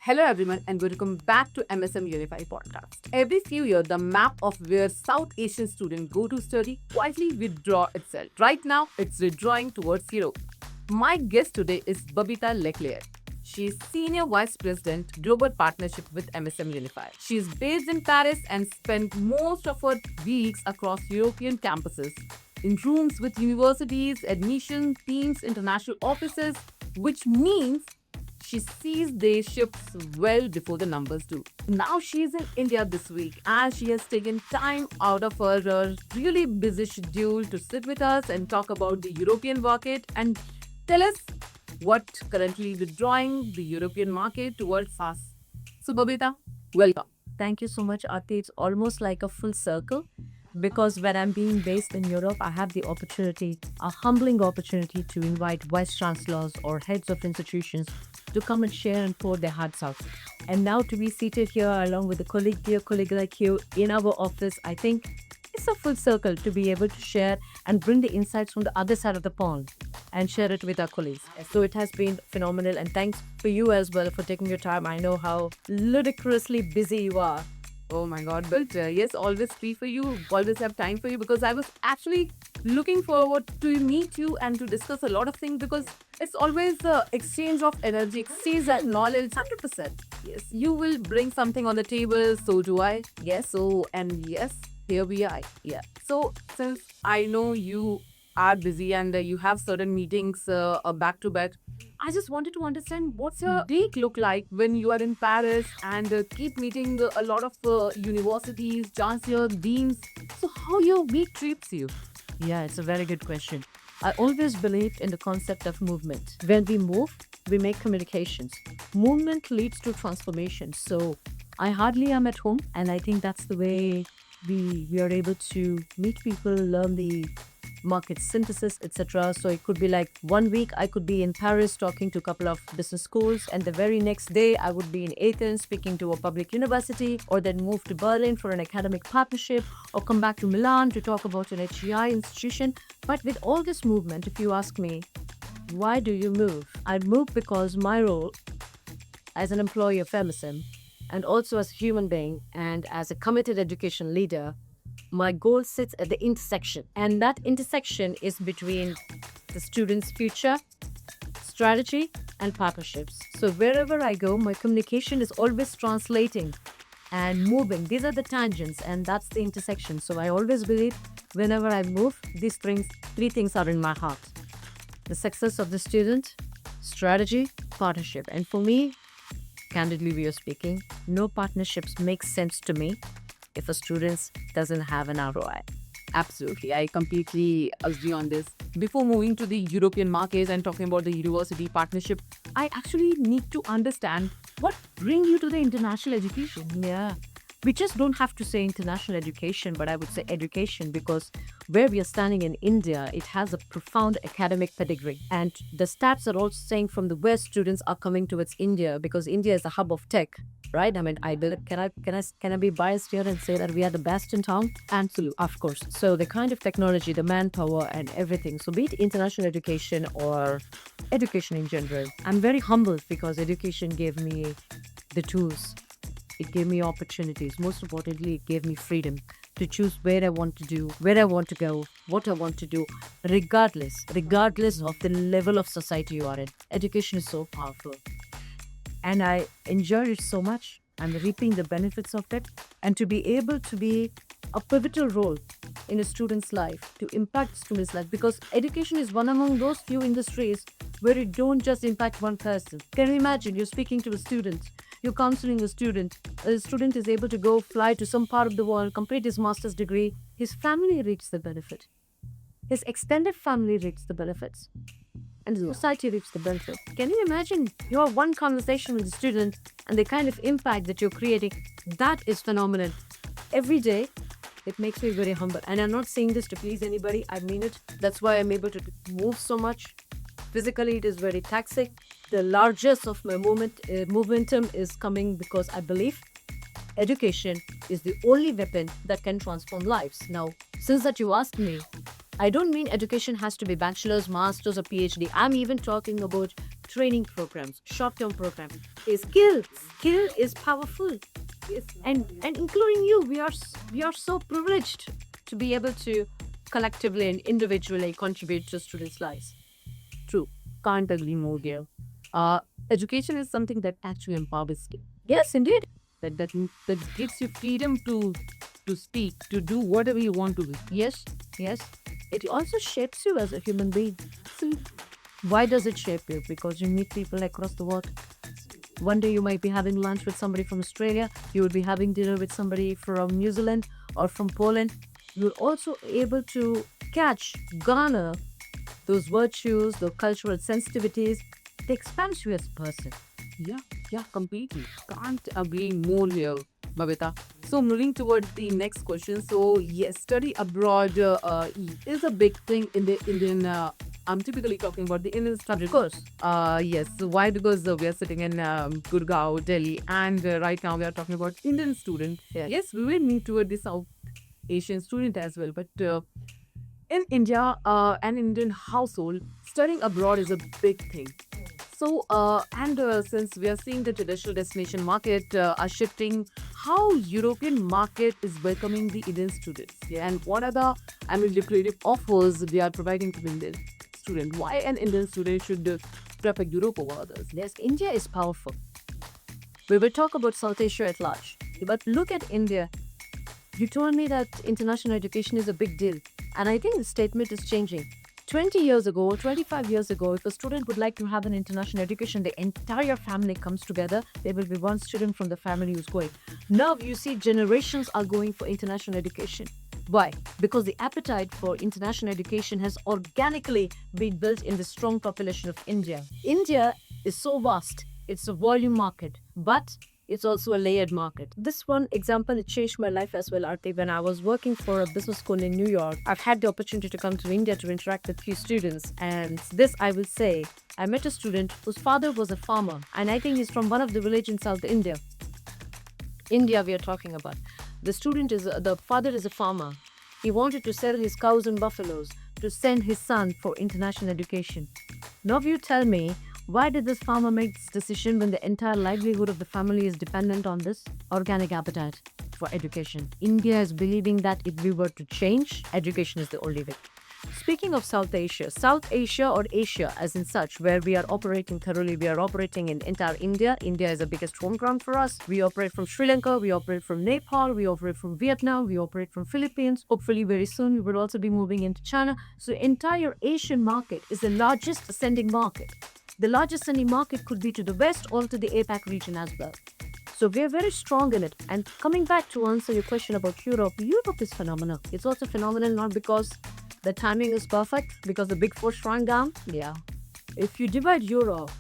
Hello everyone and welcome back to MSM Unify Podcast. Every few years, the map of where South Asian students go to study quietly withdraw itself. Right now, it's withdrawing towards Europe. My guest today is Babitha Leclère. She is Senior Vice President, Global Partnership with MSM Unify. She is based in Paris and spent most of her weeks across European campuses, in rooms with universities, admission teams, international offices, which means she sees day shifts well before the numbers do. Now she is in India this week and she has taken time out of her really busy schedule to sit with us and talk about the European market and tell us what currently withdrawing the European market towards us. So Babitha, welcome. Thank you so much, Arti. It's almost like a full circle because when I'm being based in Europe, I have the opportunity, a humbling opportunity to invite vice chancellors or heads of institutions to come and share and pour their hearts out. And now to be seated here along with a dear colleague like you in our office, I think it's a full circle to be able to share and bring the insights from the other side of the pond and share it with our colleagues. So it has been phenomenal, and thanks for you as well for taking your time. I know how ludicrously busy you are. Oh my God, but yes, always free for you, always have time for you because I was actually looking forward to meet you and to discuss a lot of things because it's always exchange of energy, exchange of knowledge, 100%. Yes, you will bring something on the table, so do I. Yes, so, and yes, here we are. Yeah. So, since I know you are busy and you have certain meetings back to back, I just wanted to understand what's your day look like when you are in Paris and keep meeting a lot of universities, chancellors, deans. So how your week treats you? Yeah, it's a very good question. I always believed in the concept of movement. When we move, we make communications. Movement leads to transformation. So I hardly am at home, and I think that's the way we are able to meet people, learn the market synthesis, etc. So it could be like 1 week I could be in Paris talking to a couple of business schools, and the very next day I would be in Athens speaking to a public university, or then move to Berlin for an academic partnership, or come back to Milan to talk about an HEI institution. But with all this movement, if you ask me, why do you move? I move because my role as an employee of MSM, and also as a human being and as a committed education leader, my goal sits at the intersection, and that intersection is between the student's future, strategy, and partnerships. So wherever I go, my communication is always translating and moving. These are the tangents, and that's the intersection. So I always believe whenever I move, these three things are in my heart: the success of the student, strategy, partnership. And for me, candidly we are speaking, no partnerships make sense to me if a student doesn't have an ROI. Absolutely. I completely agree on this. Before moving to the European markets and talking about the university partnership, I actually need to understand what brings you to the international education. Yeah. We just don't have to say international education, but I would say education, because where we are standing in India, it has a profound academic pedigree. And the stats are also saying from the West, students are coming towards India because India is a hub of tech, right? I mean, I believe, can I be biased here and say that we are the best in town? Absolutely. Of course. So the kind of technology, the manpower and everything. So be it international education or education in general, I'm very humbled because education gave me the tools. It gave me opportunities. Most importantly, it gave me freedom to choose where I want to do, where I want to go, what I want to do, regardless of the level of society you are in. Education is so powerful. And I enjoy it so much. I'm reaping the benefits of it. And to be able to be a pivotal role in a student's life, to impact the student's life, because education is one among those few industries where it don't just impact one person. Can you imagine you're speaking to a student, you're counseling a student is able to go fly to some part of the world, complete his master's degree, his family reaps the benefit. His extended family reaps the benefits. And the society reaps the benefit. Can you imagine your one conversation with the student and the kind of impact that you're creating? That is phenomenal. Every day, it makes me very humble. And I'm not saying this to please anybody. I mean it. That's why I'm able to move so much. Physically, it is very taxing. The largest of my momentum is coming because I believe education is the only weapon that can transform lives. Now, since that you asked me, I don't mean education has to be bachelor's, master's, or PhD. I'm even talking about training programs, short-term programs. Skill is powerful. Yes. And including you, we are so privileged to be able to collectively and individually contribute to students' lives. True. Can't agree more here. Uh, Education is something that actually empowers you. Yes, indeed. That gives you freedom to speak, to do whatever you want to do. Yes, yes. It also shapes you as a human being. So, Why does it shape you? Because you meet people across the world. One day you might be having lunch with somebody from Australia, you will be having dinner with somebody from New Zealand or from Poland. You're also able to garner those virtues, those cultural sensitivities. It expands you as a person. yeah, completely. Can't agree more here, Babitha. So moving towards the next question. So yes, study abroad is a big thing in the Indian. I'm typically talking about the Indian study. Of course. Yes. Why? Because we are sitting in Gurgaon, Delhi, and right now we are talking about Indian student. Yes. Yes, we will meet toward the South Asian student as well, but in India, an Indian household, studying abroad is a big thing. So, since we are seeing the traditional destination market are shifting, how European market is welcoming the Indian students? Yeah, and what are the, lucrative offers they are providing to Indian student? Why an Indian student should prefer Europe over others? Yes, India is powerful. We will talk about South Asia at large. But look at India. You told me that international education is a big deal. And I think the statement is changing. 20 years ago, 25 years ago, if a student would like to have an international education, the entire family comes together. There will be one student from the family who's going. Now you see generations are going for international education. Why? Because the appetite for international education has organically been built in the strong population of India. India is so vast. It's a volume market, but it's also a layered market. This one example, it changed my life as well, Arti. When I was working for a business school in New York, I've had the opportunity to come to India to interact with few students. And this, I will say, I met a student whose father was a farmer. And I think he's from one of the villages in South India. India we are talking about. The father is a farmer. He wanted to sell his cows and buffaloes to send his son for international education. Now you tell me, why did this farmer make this decision when the entire livelihood of the family is dependent on this organic appetite for education? India is believing that if we were to change, education is the only way. Speaking of South Asia or Asia as in such, where we are operating thoroughly, we are operating in entire India. India is the biggest home ground for us. We operate from Sri Lanka, we operate from Nepal, we operate from Vietnam, we operate from Philippines. Hopefully very soon we will also be moving into China. So entire Asian market is the largest ascending market. The largest sending market could be to the west or to the APAC region as well. So we are very strong in it. And coming back to answer your question about Europe is phenomenal. It's also phenomenal not because the timing is perfect, because the big four shrunk down. Yeah. If you divide Europe,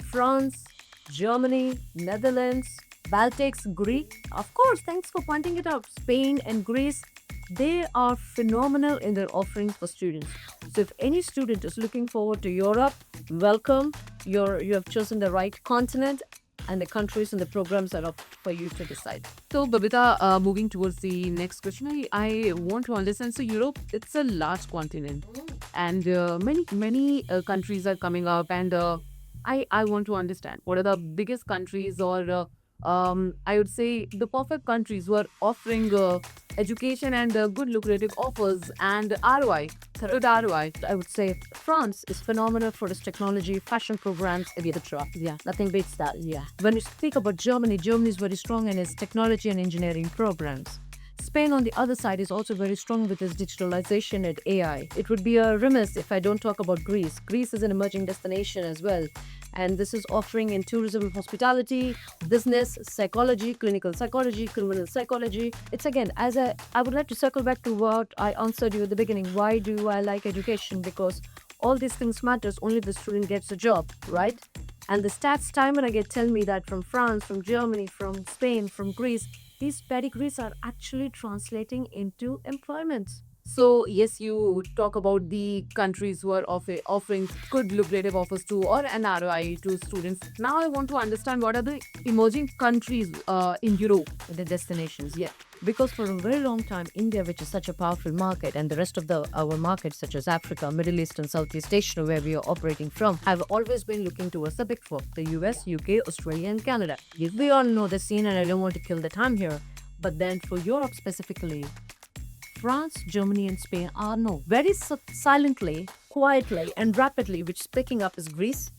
France, Germany, Netherlands, Baltics, Greece, of course, thanks for pointing it out, Spain and Greece, they are phenomenal in their offerings for students. So if any student is looking forward to Europe, welcome. You have chosen the right continent, and the countries and the programs are up for you to decide. So, Babitha, moving towards the next question, I want to understand. So, Europe, it's a large continent, and many countries are coming up, and I want to understand what are the biggest countries, or I would say the perfect countries who are offering education and good lucrative offers and ROI, good ROI. I would say France is phenomenal for its technology, fashion programs, etc. Yeah, nothing beats that. Yeah. When you speak about Germany, Germany is very strong in its technology and engineering programs. Spain, on the other side, is also very strong with its digitalization and AI. It would be a remiss if I don't talk about Greece. Greece is an emerging destination as well. And this is offering in tourism, hospitality, business, psychology, clinical psychology, criminal psychology. It's again, I would like to circle back to what I answered you at the beginning. Why do I like education? Because all these things matters only if the student gets a job, right? And the stats time and again tell me that from France, from Germany, from Spain, from Greece, these pedigrees are actually translating into employment. So yes, you talk about the countries who are offering good lucrative offers to or an ROI to students. Now I want to understand what are the emerging countries in Europe. The destinations. Yeah. Because for a very long time, India, which is such a powerful market, and the rest of our markets, such as Africa, Middle East, and Southeast Asia, where we are operating from, have always been looking towards the big four: the US, UK, Australia, and Canada. Yes, we all know the scene, and I don't want to kill the time here. But then for Europe specifically, France, Germany, and Spain are no very silently, quietly, and rapidly, which is picking up is Greece.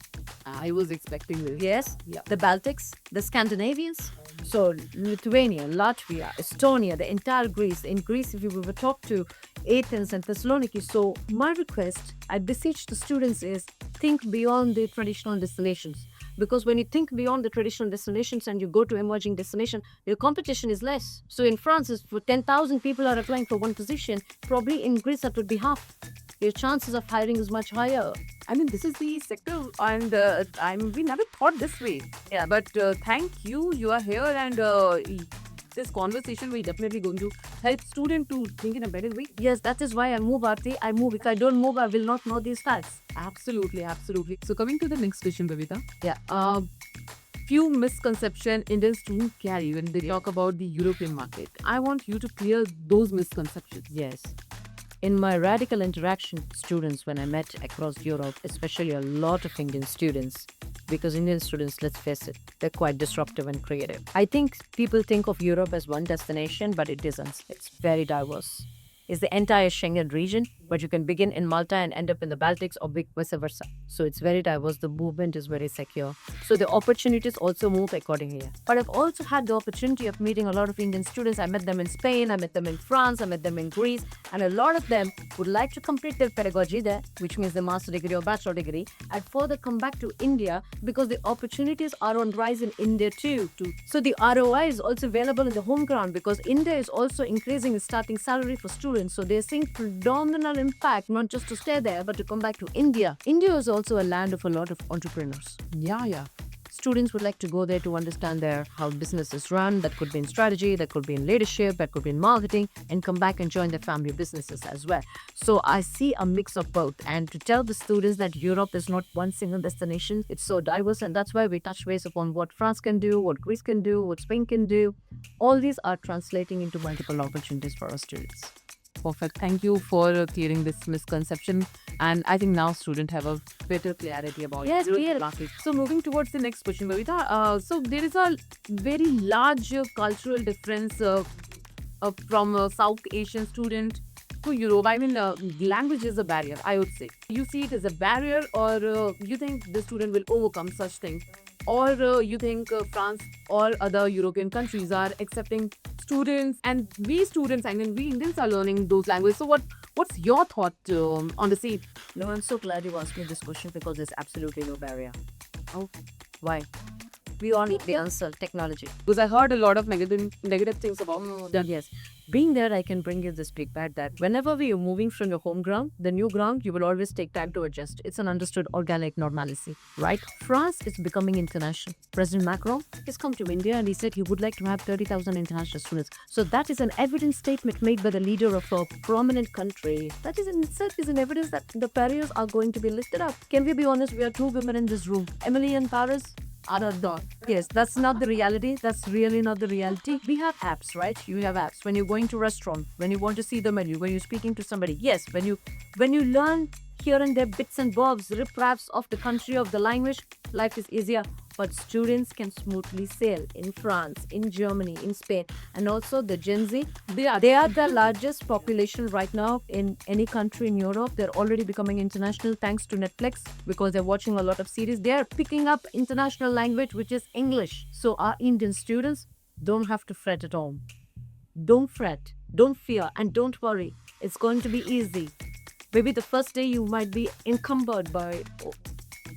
I was expecting this. Yes, Yeah. the Baltics, the Scandinavians. So Lithuania, Latvia, Estonia, the entire Greece. In Greece, if you were to talk to Athens and Thessaloniki, so my request, I beseech the students is think beyond the traditional destinations. Because when you think beyond the traditional destinations and you go to emerging destination, your competition is less. So in France, if 10,000 people are applying for one position, probably in Greece that would be half. Your chances of hiring is much higher. I mean, this is the sector, and we never thought this way. Yeah. But thank you. You are here, and this conversation we definitely going to help student to think in a better way. Yes, that is why I move, Arti. I move. If I don't move, I will not know these facts. Absolutely, absolutely. So coming to the next question, Babitha. Yeah. Few misconceptions Indian students carry when they talk about the European market. I want you to clear those misconceptions. Yes. In my radical interaction with students when I met across Europe, especially a lot of Indian students, because Indian students, let's face it, they're quite disruptive and creative. I think people think of Europe as one destination, but it isn't. It's very diverse. It's the entire Schengen region, but you can begin in Malta and end up in the Baltics or vice versa. So it's very diverse. The movement is very secure. So the opportunities also move accordingly. But I've also had the opportunity of meeting a lot of Indian students. I met them in Spain, I met them in France, I met them in Greece, and a lot of them would like to complete their pedagogy there, which means the master degree or bachelor degree, and further come back to India because the opportunities are on rise in India too. So the ROI is also available in the home ground because India is also increasing the starting salary for students. So they're seeing phenomenal impact, not just to stay there, but to come back to India. India is also a land of a lot of entrepreneurs. Yeah. Students would like to go there to understand how business is run. That could be in strategy, that could be in leadership, that could be in marketing, and come back and join their family businesses as well. So I see a mix of both. And to tell the students that Europe is not one single destination, it's so diverse, and that's why we touch base upon what France can do, what Greece can do, what Spain can do. All these are translating into multiple opportunities for our students. Perfect. Thank you for clearing this misconception. And I think now students have a better clarity about European market. So moving towards the next question, Babitha. So there is a very large cultural difference from a South Asian student to Europe. I mean, language is a barrier, I would say. You see it as a barrier, or you think the student will overcome such thing? Or you think France or other European countries are accepting students, and we students, I mean, we Indians are learning those languages. So what's your thought on the same? No, I'm so glad you asked me this question because there's absolutely no barrier. Oh, Why? We all need the answer, technology. because I heard a lot of negative things about that. Yes. Being there, I can bring you this feedback that whenever we are moving from your home ground, the new ground, you will always take time to adjust. It's an understood organic normalcy, right? France is becoming international. President Macron has come to India and he said he would like to have 30,000 international students. So that is an evident statement made by the leader of a prominent country. That is in itself is an evidence that the barriers are going to be lifted up. Can we be honest? We are two women in this room. Emily and Paris are a dog. Yes, that's not the reality. That's really not the reality. We have apps, right? You have apps. When you're going to restaurant, when you want to see the menu, when you're speaking to somebody. Yes, when you learn here and there bits and bobs, rip-raps of the country, of the language, life is easier. But students can smoothly sail in France, in Germany, in Spain, and also the Gen Z. They are the largest population right now in any country in Europe. They're already becoming international thanks to Netflix because they're watching a lot of series. They are picking up international language, which is English. So our Indian students don't have to fret at all. Don't fret, don't fear, and don't worry. It's going to be easy. Maybe the first day you might be encumbered by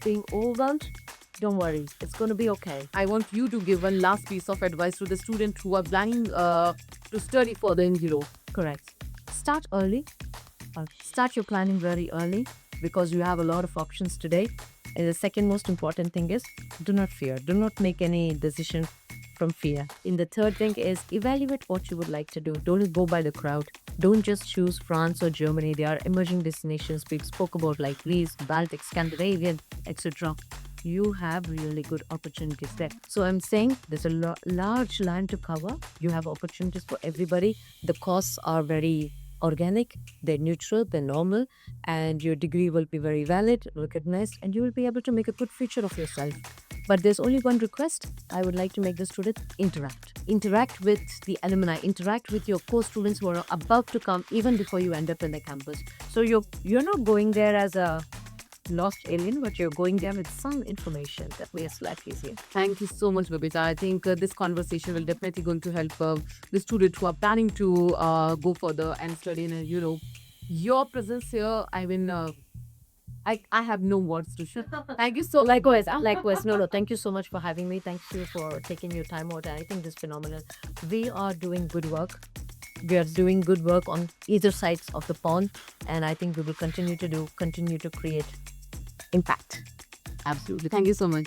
being overwhelmed. Don't worry, it's going to be okay. I want you to give one last piece of advice to the students who are planning to study further in Europe. Correct. Start early. Start your planning very early because you have a lot of options today. And the second most important thing is do not fear. Do not make any decision from fear. In the third thing is evaluate what you would like to do. Don't go by the crowd. Don't just choose France or Germany. They are emerging destinations we spoke about, like Greece, Baltic, Scandinavian, etc. You have really good opportunities there. So I'm saying there's a large land to cover. You have opportunities for everybody. The costs are very organic, they're neutral, they're normal, and your degree will be very valid, recognized, and you will be able to make a good future of yourself. But there's only one request I would like to make the students: interact with the alumni, interact with your co-students who are about to come even before you end up in the campus. So you're not going there as a lost alien, but you're going there with some information that we are slightly here. Thank you so much, Babitha. I think this conversation will definitely going to help the students who are planning to go further and study in Europe. Your presence here, I mean, I have no words to share. Thank you so much. Likewise. No, thank you so much for having me. Thank you for taking your time out. I think this is phenomenal. We are doing good work. We are doing good work on either sides of the pond, and I think we will continue to create impact. Absolutely. Thank you so much.